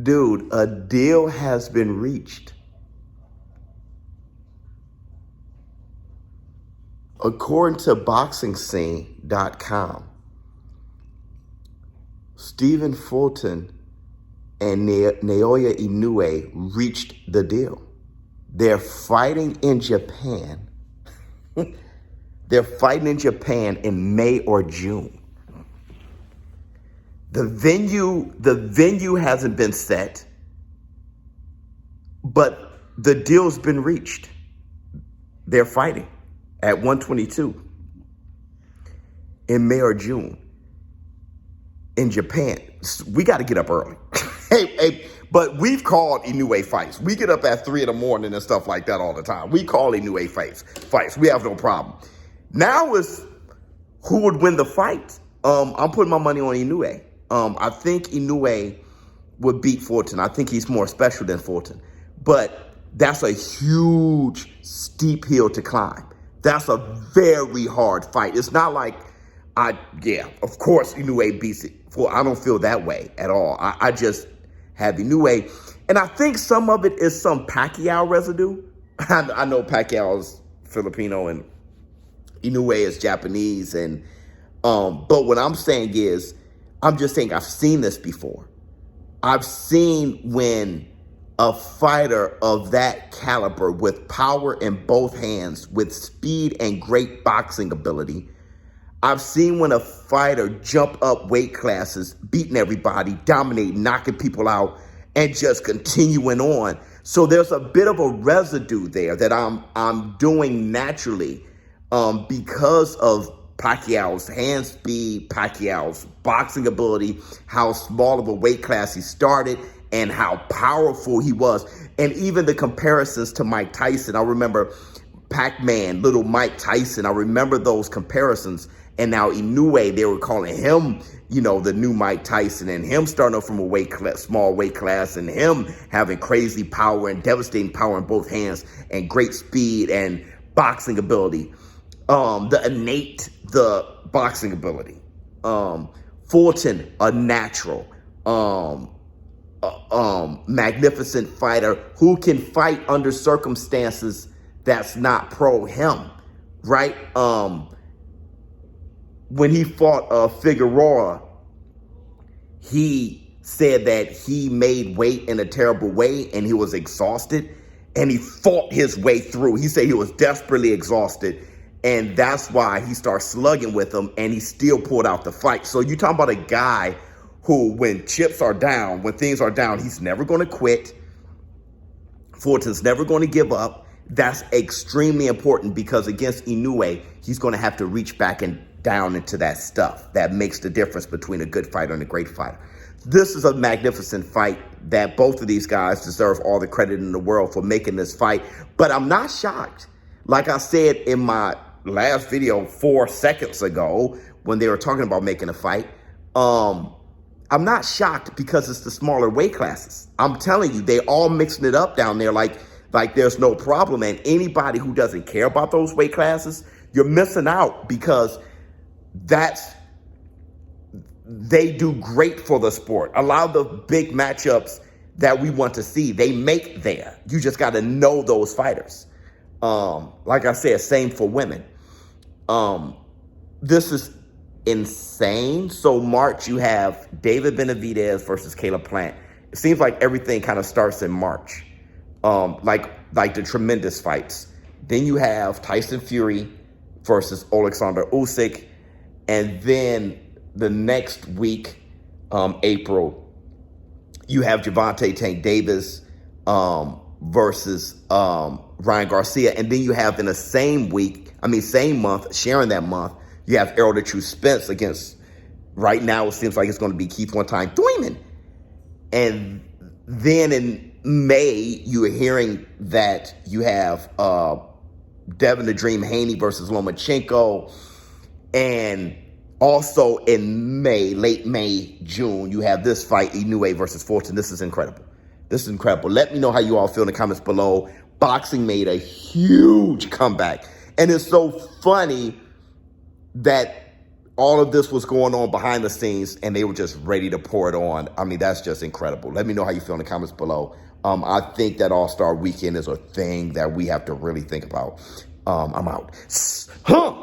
Dude, a deal has been reached. According to BoxingScene.com, Stephen Fulton and Naoya Inoue reached the deal. They're fighting in Japan. They're fighting in Japan in May or June. The venue hasn't been set, but the deal's been reached. They're fighting at 122 in May or June in Japan. We got to get up early. But we've called Inoue fights. We get up at 3 in the morning and stuff like that all the time. We call Inoue fights. We have no problem. Now is who would win the fight. I'm putting my money on Inoue. I think Inoue would beat Fulton. I think he's more special than Fulton. But that's a huge, steep hill to climb. That's a very hard fight. It's not like, of course Inoue beats it. I don't feel that way at all. I just have Inoue. And I think some of it is some Pacquiao residue. I know Pacquiao is Filipino and Inoue is Japanese. But what I'm saying is, I'm just saying I've seen this before. I've seen when a fighter of that caliber with power in both hands, with speed and great boxing ability, I've seen when a fighter jump up weight classes, beating everybody, dominating, knocking people out, and just continuing on. So there's a bit of a residue there that I'm doing naturally because of Pacquiao's hand speed, Pacquiao's boxing ability, how small of a weight class he started, and how powerful he was. And even the comparisons to Mike Tyson. I remember Pac-Man, little Mike Tyson. I remember those comparisons. And now Inoue, they were calling him, the new Mike Tyson, and him starting off from a small weight class, and him having crazy power and devastating power in both hands, and great speed and boxing ability. The boxing ability. Fulton, a natural, magnificent fighter who can fight under circumstances that's not pro him, right? When he fought Figueroa, he said that he made weight in a terrible way and he was exhausted, and he fought his way through. He said he was desperately exhausted, and that's why he started slugging with him, and he still pulled out the fight. So you're talking about a guy who, when chips are down, when things are down, he's never going to quit. Fulton's never going to give up. That's extremely important because against Inoue, he's going to have to reach back and down into that stuff that makes the difference between a good fighter and a great fighter. This is a magnificent fight that both of these guys deserve all the credit in the world for making this fight. But I'm not shocked. Like I said in my last video 4 seconds ago when they were talking about making a fight, I'm not shocked because it's the smaller weight classes. I'm telling you, they all mixing it up down there like there's no problem. And anybody who doesn't care about those weight classes, you're missing out because they do great for the sport. A lot of the big matchups that we want to see, they make there. You just got to know those fighters. Like I said, same for women. This is insane. So March, you have David Benavidez versus Caleb Plant. It seems like everything kind of starts in March. Like the tremendous fights. Then you have Tyson Fury versus Alexander Usyk. And then the next week, April, you have Gervonta Tank Davis versus Ryan Garcia. And then you have in the same month, sharing that month, you have Errol the True Spence against, right now it seems like it's going to be Keith One-Time Thurman. And then in May, you are hearing that you have Devin the Dream Haney versus Lomachenko. And also in May, late May, June, you have this fight, Inoue versus Fulton. This is incredible. This is incredible. Let me know how you all feel in the comments below. Boxing made a huge comeback. And it's so funny that all of this was going on behind the scenes, and they were just ready to pour it on. I mean, that's just incredible. Let me know how you feel in the comments below. I think that All-Star Weekend is a thing that we have to really think about. I'm out. Huh.